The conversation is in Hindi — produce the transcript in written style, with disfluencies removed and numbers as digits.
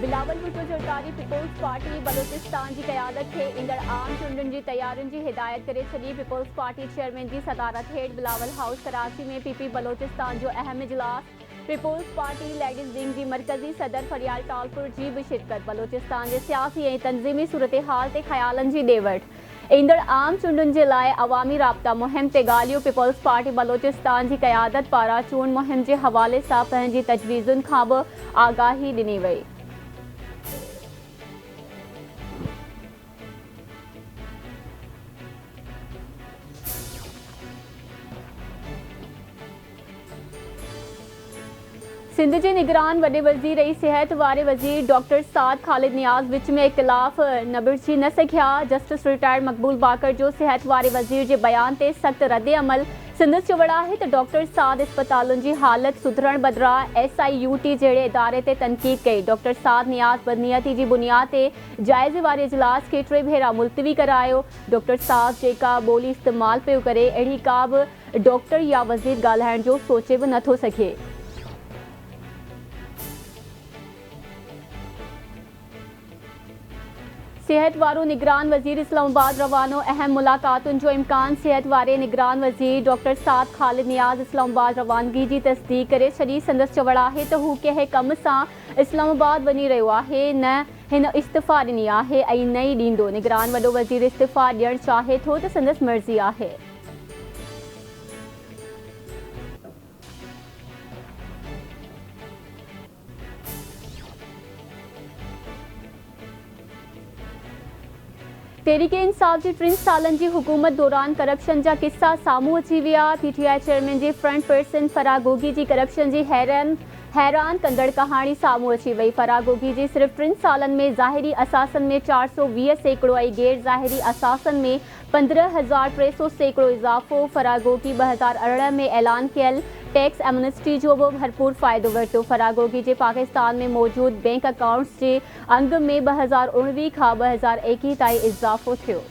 बिलावल भुट्टो सरकारी पीपल्स पार्टी बलोचिस्तान की क़यादत खे ईंदड़ आम चूंडुनि जी तैयारियुनि की हिदायत करे छॾी। पीपल्स पार्टी चेयरमैन की सदारत हेठि बिलावल हाउस कराची में पीपी बलोचिस्तान जो अहम इजलास। पीपल्स पार्टी लेडीज़ विंग की मरकज़ी सदर फरियाल टालपुर की भी शिरकत। बलोचिस्तान के सियासी ऐं तंज़ीमी सूरत हाल ते ख़यालनि की ॾे वठि। ईंदड़ आम चूंडुनि के लाइ अवामी राब्ता मुहिम ते ॻाल्हियूं। पीपल्स पार्टी बलोचिस्तान की क़यादत पारां चूंड मुहिम के हवाले से पंहिंजी तजवीज़ुनि खां भी आगाही ॾिनी वई। सिंध के निगरान वडे वज़ीर ऐं सिहत वारे वज़ीर डॉक्टर साद ख़ालिद नियाज़ विच में इख्तिलाफ़ निबड़जी न सघिया। जस्टिस रिटायर्ड मकबूल बाकर जो सिहत वारे वज़ीर के बयान ते सख्त रद्द अमल। सिंधस चवड़ा है तो डॉक्टर साद अस्पतालों की हालत सुधरण बदिरां SIUT जहिड़े इदारे ते तनक़ीद कई। डॉक्टर साद नियाज़ बदनीयती की बुनियाद ते जायज़े वारे इजलास के 3 भेरा मुलतवी करायो। डॉक्टर साद जेका ॿोली इस्तेमाल पियो करे अहिड़ी का भी डॉक्टर या वज़ीर ॻाल्हाइण जो सोचे भी नथो सघे। सेहत वारो निगरान वज़ीर इस्लामाबाद रवानो। अहम मुलाकातुनि जो इम्कान। सेहत वारे निगरान वज़ीर डॉक्टर साद ख़ालिद नियाज़ इस्लामाबाद रवानगी की तस्दीक करे छॾी। संदसि चवड़ा है तो हू कंहिं कम सां इस्लामाबाद वञी रहियो आहे, न हिन इस्तीफ़ा ॾिनी आहे ऐं न ई ॾींदो। निगरान वॾो वज़ीर इस्तीफ़ा ॾियणु चाहे थो त संदसि मर्ज़ी आहे। तहरीक इंसाफ की 3 सालन की हुकूमत दौरान करप्शन जा किस्सा सामू अची विया। PTI चेयरमैन जी फ्रंट पर्सन फराह गोगी की करप्शन की हैरान कंदड़ कहानी सामू अची वई। फराह गोगी जी सिर्फ 3 सालन में ज़ाहिरी असासन में 420 सैकड़ो ऐं गैर ज़ाहिरी असासन में 15,300 सैकड़ो इजाफ़ो। फराह गोगी 2018 में ऐलान कियल टैक्स एमनेस्टी जो भी भरपूर फ़ायदो वरितो। फराह गोगी के पाकिस्तान में मौजूद बैंक अकाउंट्स के अंग में 2019 का 2021 ताईं इजाफ़ो थियो।